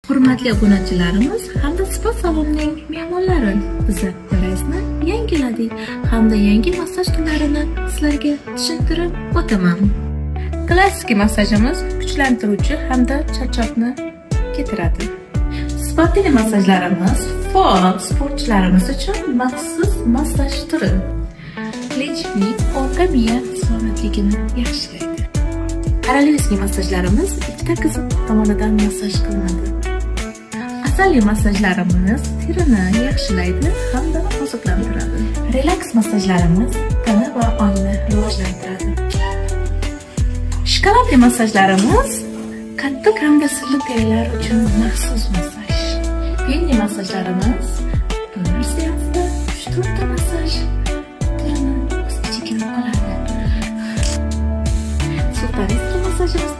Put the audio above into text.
Hurmatli obunachilarimiz hamda spa salonining mehmonlari, biza darazni yangiladik hamda yangi massaj turlarini sizlarga tushuntirib o'taman. Klassik massajimiz kuchlantiruvchi hamda charchoqni ketiradi. Sportli massajlarimiz faol sportchilarimiz uchun maxsus massaj turi. Plechnik orqa miya salomatligini yaxshilaydi. Parallelskiy massajlarimiz ikkita qiziq tomonidan massaj qilinadi. Asalli massajlarimiz terini yaxshilaydi hamda oziqlantiradi. Relaks massajlarimiz tana va ongni rivojlantiradi. Shkolatli massajlarimiz qattiq hamda sirli terilar uchun maxsus massaj. Penni massajlarimiz bir seansda 3-4 ta massaj turini o'z ichiga oladi. Sultanistli massajimiz